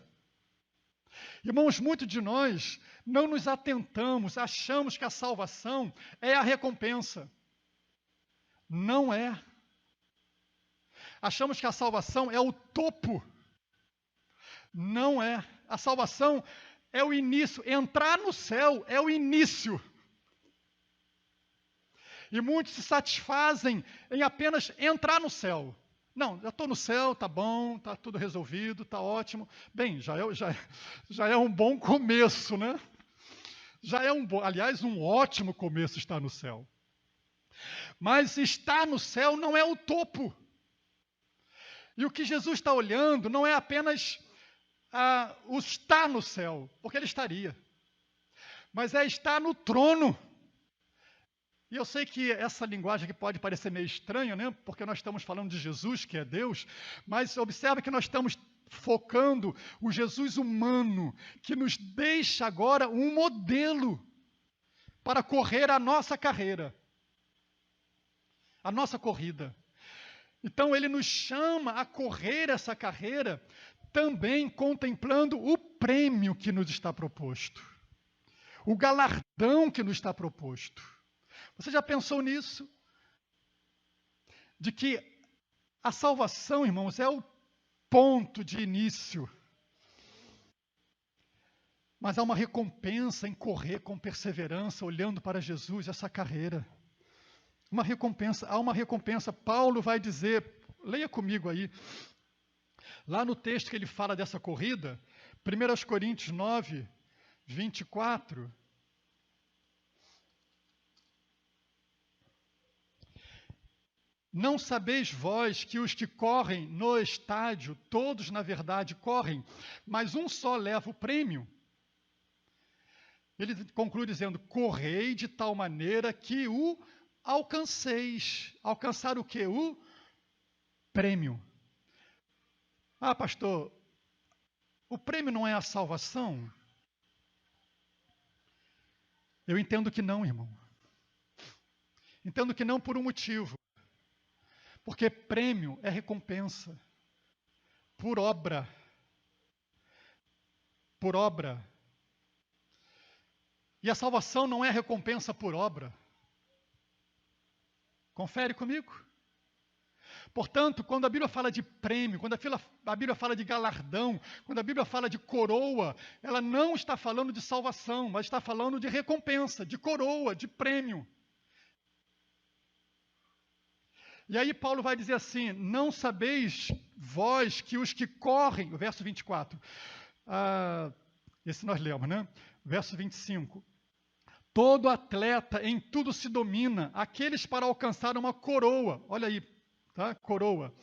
Irmãos, muitos de nós não nos atentamos, achamos que a salvação é a recompensa. Não é. Achamos que a salvação é o topo. Não é. A salvação é o início. Entrar no céu é o início. E muitos se satisfazem em apenas entrar no céu. Não, já estou no céu, tá bom, tá tudo resolvido, tá ótimo. Bem, já é um bom começo, né? Aliás, um ótimo começo estar no céu. Mas estar no céu não é o topo. E o que Jesus está olhando não é apenas o estar no céu, porque ele estaria. Mas é estar no trono. E eu sei que essa linguagem aqui pode parecer meio estranha, né? Porque nós estamos falando de Jesus, que é Deus, mas observe que nós estamos focando o Jesus humano, que nos deixa agora um modelo para correr a nossa carreira, a nossa corrida. Então ele nos chama a correr essa carreira também contemplando o prêmio que nos está proposto, o galardão que nos está proposto. Você já pensou nisso? De que a salvação, irmãos, é o ponto de início. Mas há uma recompensa em correr com perseverança, olhando para Jesus, essa carreira. Uma recompensa, há uma recompensa. Paulo vai dizer, leia comigo aí, lá no texto que ele fala dessa corrida, 1 Coríntios 9, 24. Não sabeis vós que os que correm no estádio, todos na verdade correm, mas um só leva o prêmio? Ele conclui dizendo, correi de tal maneira que o alcanceis. Alcançar o quê? O prêmio. Ah, pastor, o prêmio não é a salvação? Eu entendo que não, irmão. Entendo que não por um motivo. Porque prêmio é recompensa. Por obra. Por obra. E a salvação não é recompensa por obra. Confere comigo. Portanto, quando a Bíblia fala de prêmio, quando a Bíblia fala de galardão, quando a Bíblia fala de coroa, ela não está falando de salvação, mas está falando de recompensa, de coroa, de prêmio. E aí Paulo vai dizer assim, não sabeis vós que os que correm, o verso 24, esse nós lemos, né? Verso 25, todo atleta em tudo se domina, aqueles para alcançar uma coroa, olha aí, tá? Coroa,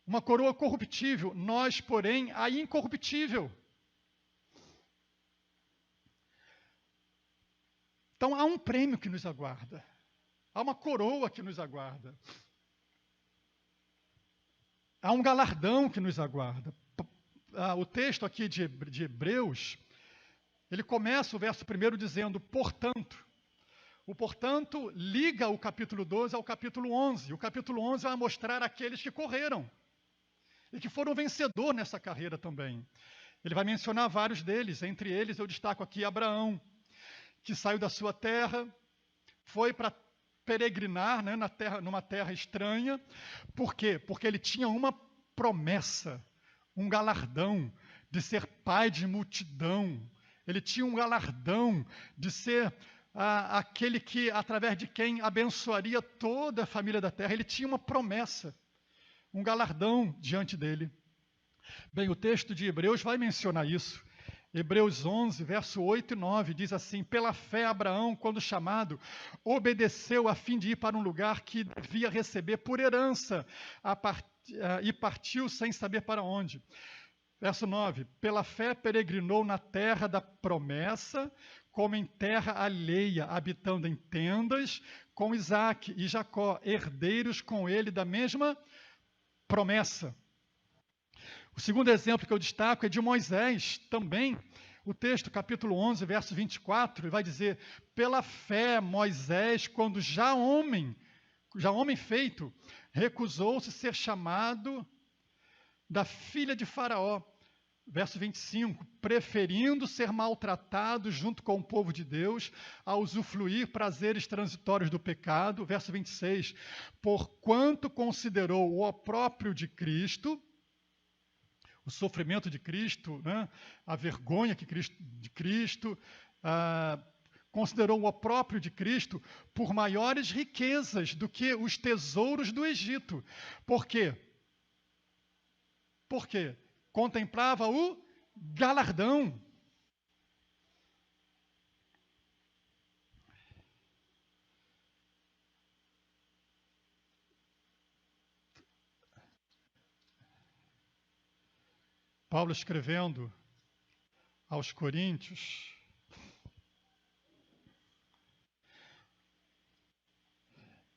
uma coroa corruptível, nós, porém, a incorruptível. Então há um prêmio que nos aguarda. Há uma coroa que nos aguarda. Há um galardão que nos aguarda. O texto aqui de Hebreus, ele começa o verso 1 dizendo, portanto. O portanto liga o capítulo 12 ao capítulo 11. O capítulo 11 vai mostrar aqueles que correram e que foram vencedores nessa carreira também. Ele vai mencionar vários deles. Entre eles eu destaco aqui Abraão, que saiu da sua terra, foi para peregrinar, né, numa terra estranha. Por quê? Porque ele tinha uma promessa, um galardão de ser pai de multidão. Ele tinha um galardão de ser aquele que, através de quem abençoaria toda a família da terra. Ele tinha uma promessa, um galardão diante dele. Bem, o texto de Hebreus vai mencionar isso. Hebreus 11, verso 8 e 9, diz assim, pela fé Abraão, quando chamado, obedeceu a fim de ir para um lugar que devia receber por herança, e partiu sem saber para onde. Verso 9, pela fé peregrinou na terra da promessa, como em terra alheia, habitando em tendas, com Isaque e Jacó, herdeiros com ele da mesma promessa. O segundo exemplo que eu destaco é de Moisés, também, o texto, capítulo 11, verso 24, vai dizer, pela fé Moisés, quando já homem feito, recusou-se ser chamado da filha de Faraó. Verso 25, preferindo ser maltratado junto com o povo de Deus, a usufruir prazeres transitórios do pecado. Verso 26, porquanto considerou o opróprio de Cristo, o sofrimento de Cristo, né? A vergonha de Cristo, considerou o opróprio de Cristo por maiores riquezas do que os tesouros do Egito. Por quê? Por quê? Contemplava o galardão. Paulo escrevendo aos Coríntios,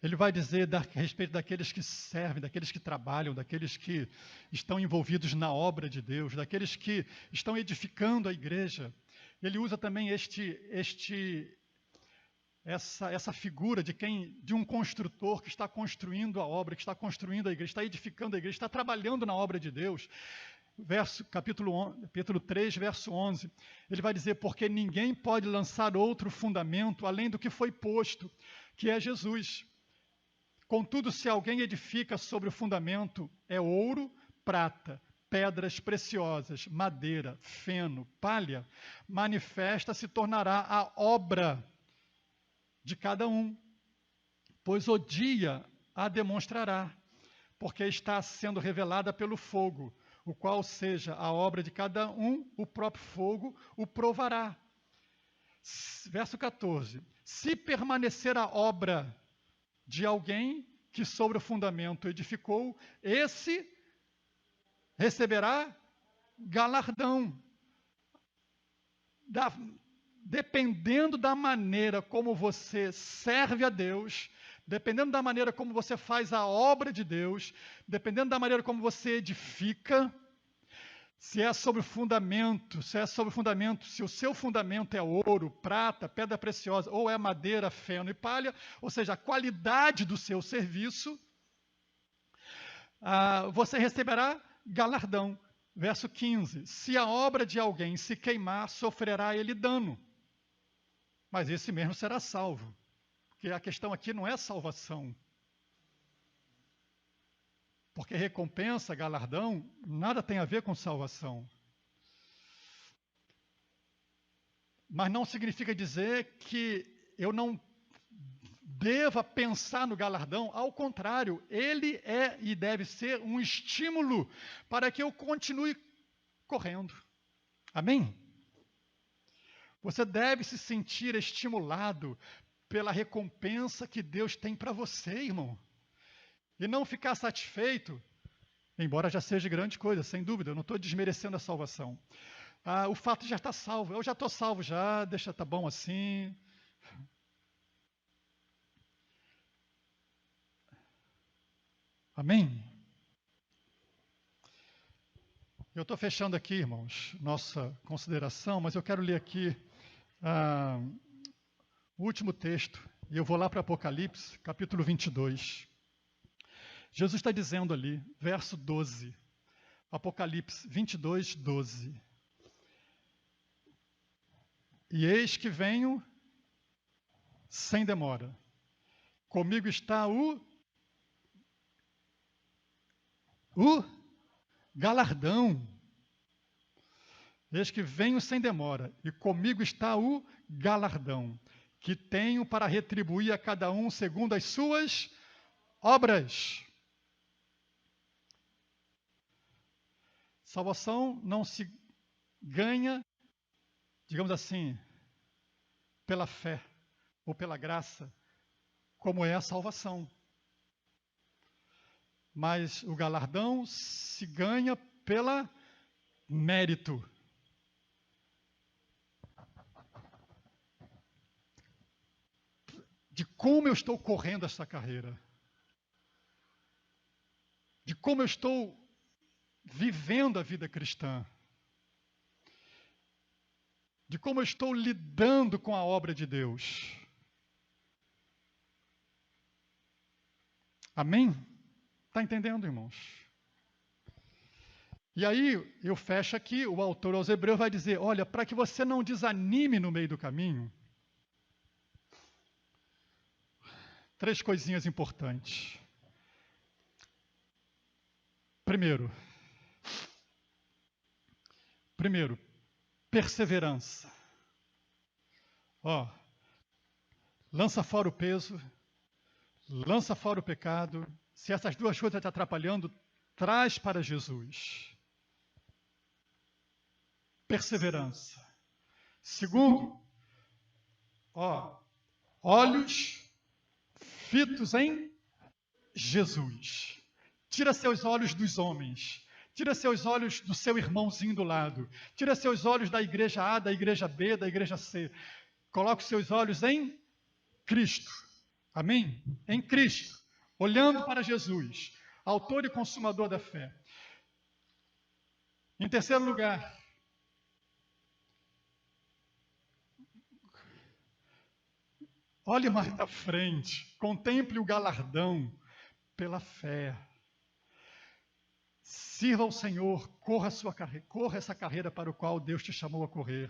Ele vai dizer a respeito daqueles que servem, daqueles que trabalham, daqueles que estão envolvidos na obra de Deus, daqueles que estão edificando a igreja. Ele usa também essa figura de um construtor que está construindo a obra, que está construindo a igreja, está edificando a igreja, está trabalhando na obra de Deus. Capítulo 3, verso 11, ele vai dizer, porque ninguém pode lançar outro fundamento além do que foi posto, que é Jesus. Contudo, se alguém edifica sobre o fundamento, é ouro, prata, pedras preciosas, madeira, feno, palha, manifesta se tornará a obra de cada um, pois o dia a demonstrará, porque está sendo revelada pelo fogo, o qual seja a obra de cada um, o próprio fogo o provará. Verso 14, se permanecer a obra de alguém que sobre o fundamento edificou, esse receberá galardão. Dependendo da maneira como você serve a Deus, dependendo da maneira como você faz a obra de Deus, dependendo da maneira como você edifica, se o seu fundamento é ouro, prata, pedra preciosa, ou é madeira, feno e palha, ou seja, a qualidade do seu serviço, você receberá galardão. Verso 15, se a obra de alguém se queimar, sofrerá ele dano, mas esse mesmo será salvo, porque a questão aqui não é salvação. Porque recompensa, galardão, nada tem a ver com salvação. Mas não significa dizer que eu não deva pensar no galardão. Ao contrário, ele é e deve ser um estímulo para que eu continue correndo. Amém? Você deve se sentir estimulado pela recompensa que Deus tem para você, irmão. E não ficar satisfeito, embora já seja grande coisa, sem dúvida, eu não estou desmerecendo a salvação. O fato de já estar salvo, eu já estou salvo já, deixa estar bom assim. Amém? Eu estou fechando aqui, irmãos, nossa consideração, mas eu quero ler aqui o último texto, e eu vou lá para Apocalipse, capítulo 22. Jesus está dizendo ali, verso 12, Apocalipse 22, 12. E eis que venho sem demora. Comigo está o galardão. Eis que venho sem demora, e comigo está o galardão, que tenho para retribuir a cada um segundo as suas obras. Salvação não se ganha, digamos assim, pela fé ou pela graça, como é a salvação. Mas o galardão se ganha pelo mérito. De como eu estou correndo essa carreira. De como eu estou vivendo a vida cristã, de como eu estou lidando com a obra de Deus. Amém? Está entendendo, irmãos? E aí, eu fecho aqui, o autor aos Hebreus vai dizer, olha, para que você não desanime no meio do caminho, 3 coisinhas importantes. Primeiro, perseverança. Lança fora o peso, lança fora o pecado. Se essas 2 coisas estão te atrapalhando, traz para Jesus. Perseverança. Segundo, olhos fitos em Jesus. Tira seus olhos dos homens. Tira seus olhos do seu irmãozinho do lado. Tira seus olhos da igreja A, da igreja B, da igreja C. Coloque seus olhos em Cristo. Amém? Em Cristo, olhando para Jesus, autor e consumador da fé. Em terceiro lugar, olhe mais à frente, contemple o galardão pela fé. Sirva ao Senhor, corra essa carreira para o qual Deus te chamou a correr.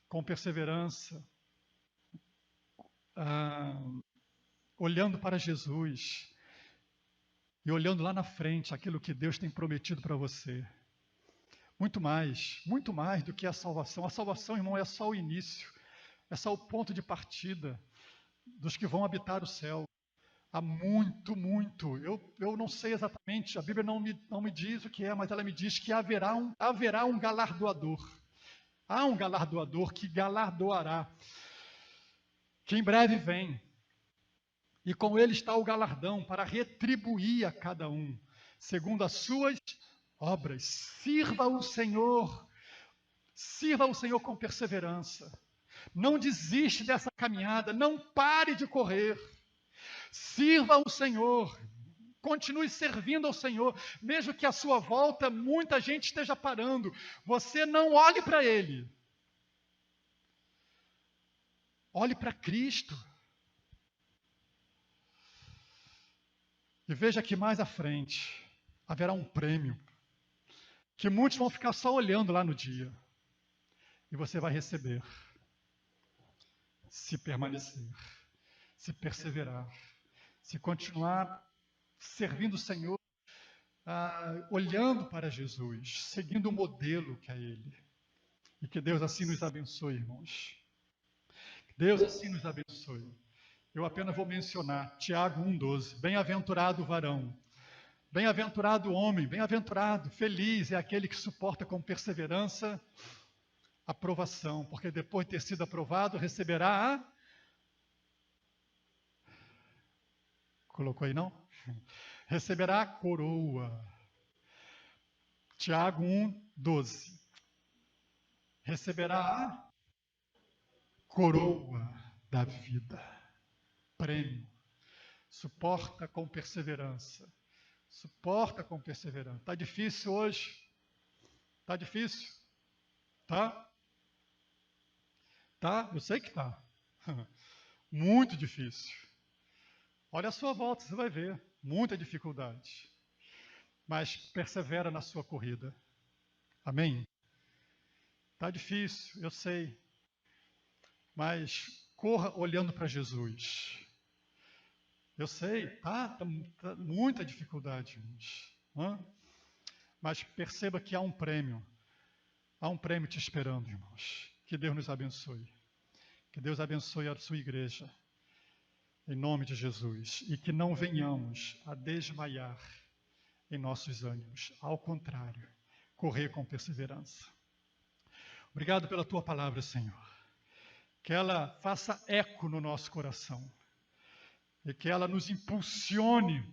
Com perseverança, olhando para Jesus e olhando lá na frente aquilo que Deus tem prometido para você. Muito mais do que a salvação. A salvação, irmão, é só o início, é só o ponto de partida dos que vão habitar o céu. Há muito. Eu não sei exatamente, a Bíblia não me diz o que é, mas ela me diz que haverá um galardoador. Há um galardoador que galardoará, que em breve vem. E com ele está o galardão para retribuir a cada um, segundo as suas obras. Sirva o Senhor com perseverança. Não desiste dessa caminhada, não pare de correr. Sirva ao Senhor, continue servindo ao Senhor, mesmo que à sua volta muita gente esteja parando. Você não olhe para ele. Olhe para Cristo. E veja que mais à frente haverá um prêmio, que muitos vão ficar só olhando lá no dia. E você vai receber, se permanecer, se perseverar, se continuar servindo o Senhor, olhando para Jesus, seguindo o modelo que é Ele. E que Deus assim nos abençoe, irmãos. Deus assim nos abençoe. Eu apenas vou mencionar Tiago 1,12. Bem-aventurado o varão, bem-aventurado o homem, bem-aventurado, feliz é aquele que suporta com perseverança a provação, porque depois de ter sido aprovado, receberá a... Colocou aí, não? Receberá a coroa. Tiago 1,12. Receberá a coroa da vida. Prêmio. Suporta com perseverança. Suporta com perseverança. Está difícil hoje? Está difícil? Tá? Tá? Eu sei que tá. Muito difícil. Olha a sua volta, você vai ver. Muita dificuldade. Mas persevera na sua corrida. Amém? Tá difícil, eu sei. Mas corra olhando para Jesus. Eu sei, tá muita dificuldade, irmãos. Mas perceba que há um prêmio. Há um prêmio te esperando, irmãos. Que Deus nos abençoe. Que Deus abençoe a sua igreja. Em nome de Jesus. E que não venhamos a desmaiar em nossos ânimos. Ao contrário, correr com perseverança. Obrigado pela tua palavra, Senhor. Que ela faça eco no nosso coração. E que ela nos impulsione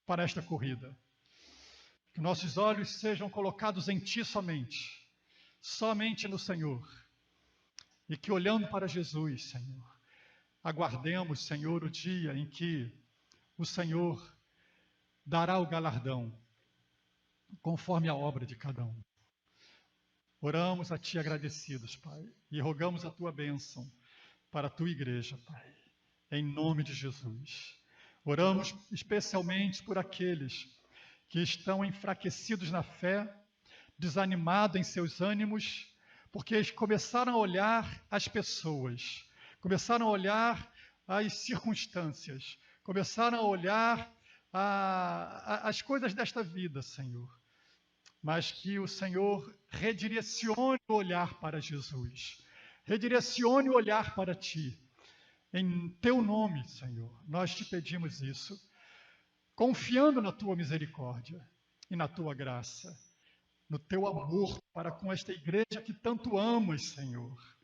para esta corrida. Que nossos olhos sejam colocados em Ti somente no Senhor. E que olhando para Jesus, Senhor, aguardemos, Senhor, o dia em que o Senhor dará o galardão, conforme a obra de cada um. Oramos a Ti agradecidos, Pai, e rogamos a Tua bênção para a Tua igreja, Pai, em nome de Jesus. Oramos especialmente por aqueles que estão enfraquecidos na fé, desanimados em seus ânimos, porque eles começaram a olhar as pessoas, começaram a olhar as circunstâncias, começaram a olhar as coisas desta vida, Senhor. Mas que o Senhor redirecione o olhar para Jesus, redirecione o olhar para Ti. Em Teu nome, Senhor, nós Te pedimos isso, confiando na Tua misericórdia e na Tua graça, no Teu amor para com esta igreja que tanto amas, Senhor.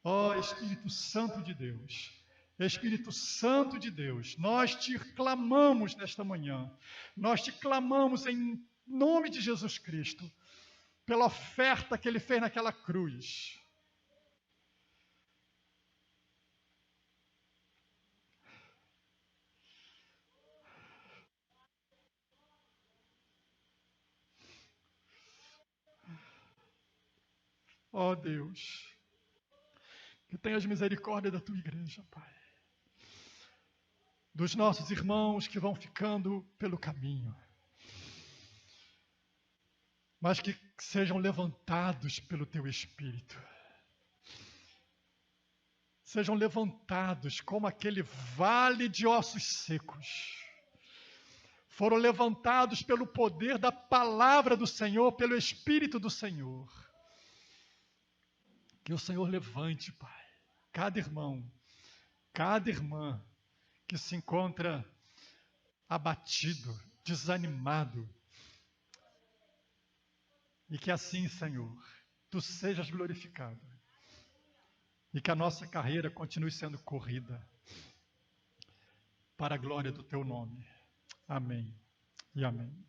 Ó Espírito Santo de Deus, Espírito Santo de Deus, nós Te clamamos nesta manhã, nós Te clamamos em nome de Jesus Cristo, pela oferta que Ele fez naquela cruz. Ó Deus, que tenhas misericórdia da tua igreja, Pai. Dos nossos irmãos que vão ficando pelo caminho. Mas que sejam levantados pelo teu Espírito. Sejam levantados como aquele vale de ossos secos. Foram levantados pelo poder da palavra do Senhor, pelo Espírito do Senhor. Que o Senhor levante, Pai, cada irmão, cada irmã que se encontra abatido, desanimado. E que assim, Senhor, Tu sejas glorificado. E que a nossa carreira continue sendo corrida para a glória do Teu nome. Amém e amém.